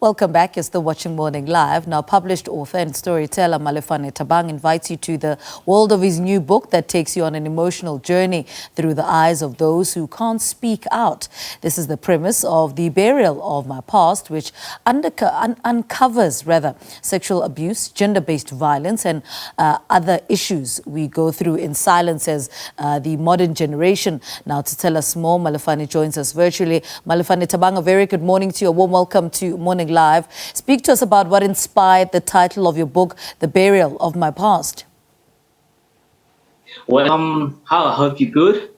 Welcome back. You're still watching Morning Live. Now, published author and storyteller Malefane Thabang invites you to the world of his new book that takes you on an emotional journey through the eyes of those who can't speak out. This is the premise of The Burial of My Past, which uncovers sexual abuse, gender-based violence, and other issues we go through in silence as the modern generation. Now, to tell us more, Malefane joins us virtually. Malefane Thabang, a very good morning to you. A warm welcome to Morning Live. Speak to us about what inspired the title of your book, The Burial of My Past. Well, how I hope you're good.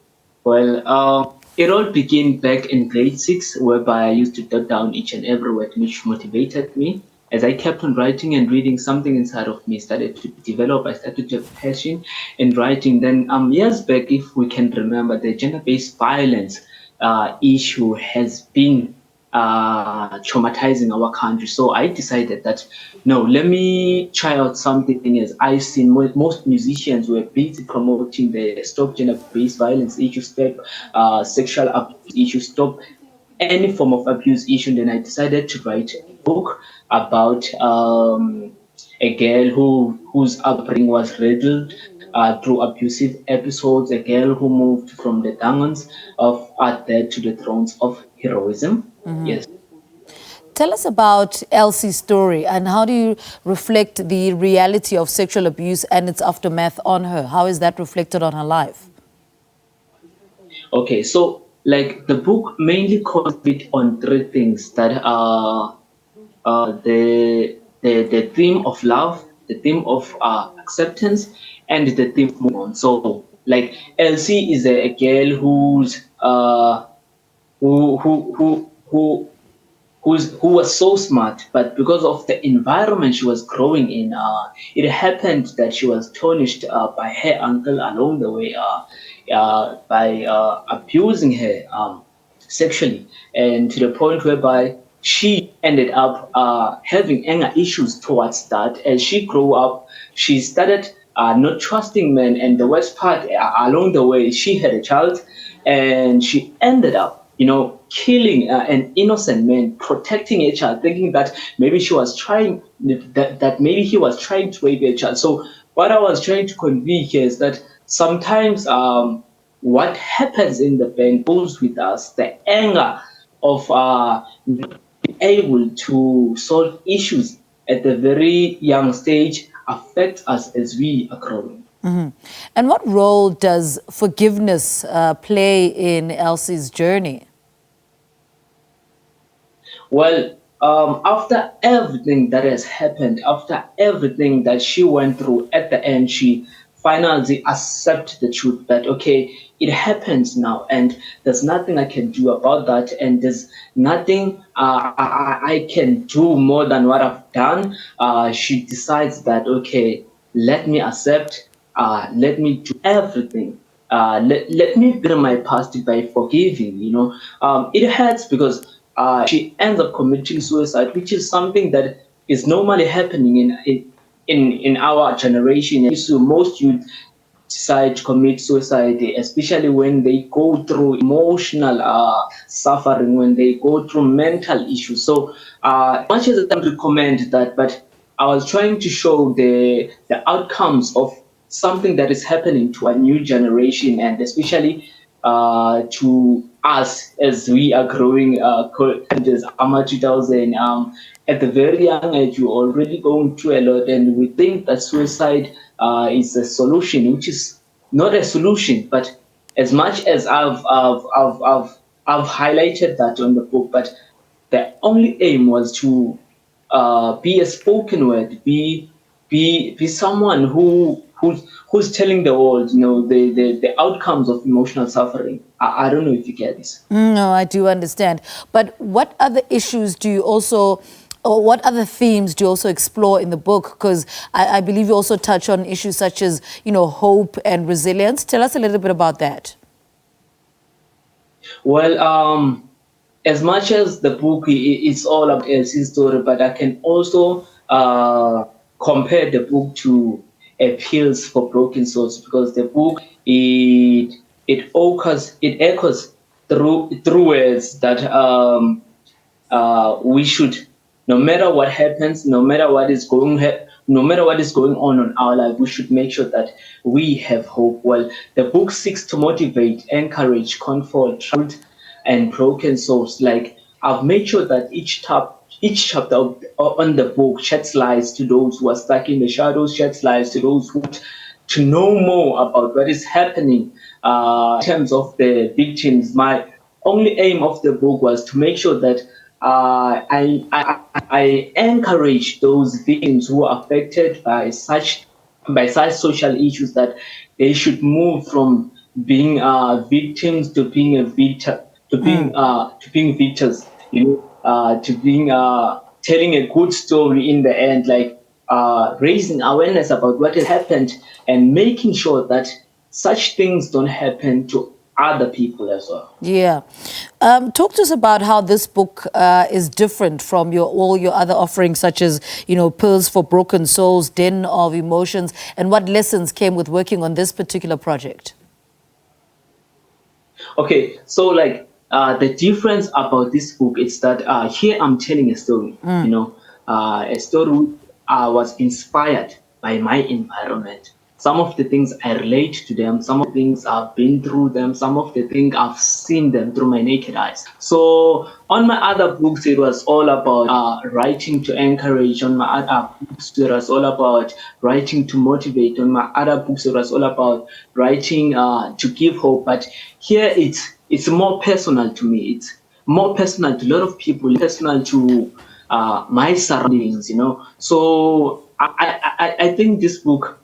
Well, it all began back in grade 6, whereby I used to jot down each and every word which motivated me. As I kept on writing and reading, something inside of me started to develop. I started to have passion in writing. Then years back, if we can remember, the gender-based violence issue has been traumatizing our country. So I decided that, no, let me try out something else. I've seen most musicians were busy promoting the stop gender-based violence issue, stop sexual abuse issue, stop any form of abuse issue. Then I decided to write a book about a girl whose upbringing was riddled through abusive episodes, a girl who moved from the dungeons of art there to the thrones of heroism. Yes. Tell us about Elsie's story and how do you reflect the reality of sexual abuse and its aftermath on her? How is that reflected on her life? Okay, so like the book mainly concentrates on three things that are the theme of love, the theme of acceptance, and the theme of move on. So like Elsie is a girl who was so smart, but because of the environment she was growing in, it happened that she was tarnished by her uncle along the way by abusing her sexually, and to the point whereby she ended up having anger issues towards that. As she grew up, she started not trusting men, and the worst part, along the way, she had a child, and she ended up killing an innocent man, protecting a child, thinking that maybe she was trying that maybe he was trying to rape a child. So what I was trying to convey here is that sometimes what happens in the bank goes with us, the anger of not being able to solve issues at the very young stage affects us as we are growing. And what role does forgiveness play in Elsie's journey? Well, after everything that has happened, after everything that she went through, at the end, she finally accepted the truth that, okay, it happens now, and there's nothing I can do about that, and there's nothing I can do more than what I've done. She decides that, okay, let me accept, let me do everything. Let me bear my past by forgiving. It hurts because she ends up committing suicide, which is something that is normally happening in our generation. So most youth decide to commit suicide, especially when they go through emotional suffering, when they go through mental issues. So much as I don't recommend that, but I was trying to show the outcomes of something that is happening to a new generation, and especially to us as we are growing as AMA 2000. At the very young age, you're already going through a lot, and we think that suicide is a solution, which is not a solution. But as much as I've highlighted that on the book, but the only aim was to be a spoken word, be someone who's telling the world, the outcomes of emotional suffering. I don't know if you get this. No, I do understand. But what other issues do you also, or what other themes do you also explore in the book? Because I believe you also touch on issues such as, hope and resilience. Tell us a little bit about that. Well, as much as the book is all about Elsie's story, but I can also compare the book to Appeals for Broken Souls, because the book it echoes through words that we should no matter what happens, no matter what is going on in our life, we should make sure that we have hope. Well, the book seeks to motivate, encourage, comfort, truth, and broken souls. Like, I've made sure that each chapter on the book sheds light to those who are stuck in the shadows, sheds light to those who want to know more about what is happening in terms of the victims. My only aim of the book was to make sure that I encourage those victims who are affected by such social issues, that they should move from being victims to being a victor, to being victors, to being telling a good story in the end, like raising awareness about what has happened and making sure that such things don't happen to other people as well. Yeah. Talk to us about how this book is different from all your other offerings, such as, Pearls for Broken Souls, Den of Emotions, and what lessons came with working on this particular project. Okay, so like the difference about this book is that here I'm telling a story, a story which was inspired by my environment. Some of the things I relate to them, some of the things I've been through them, some of the things I've seen them through my naked eyes. So on my other books, it was all about writing to encourage. On my other books, it was all about writing to motivate. On my other books, it was all about writing to give hope. But here it's more personal to me. It's more personal to a lot of people, personal to my surroundings, So I think this book,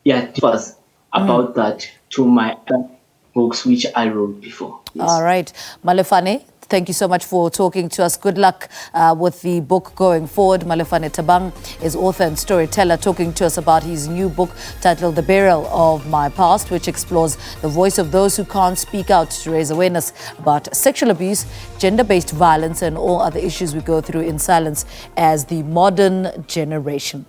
differs about that to my other books which I wrote before. Yes. All right. Malefane, thank you so much for talking to us. Good luck with the book going forward. Malefane Thabang is author and storyteller, talking to us about his new book titled The Burial of My Past, which explores the voice of those who can't speak out to raise awareness about sexual abuse, gender-based violence, and all other issues we go through in silence as the modern generation.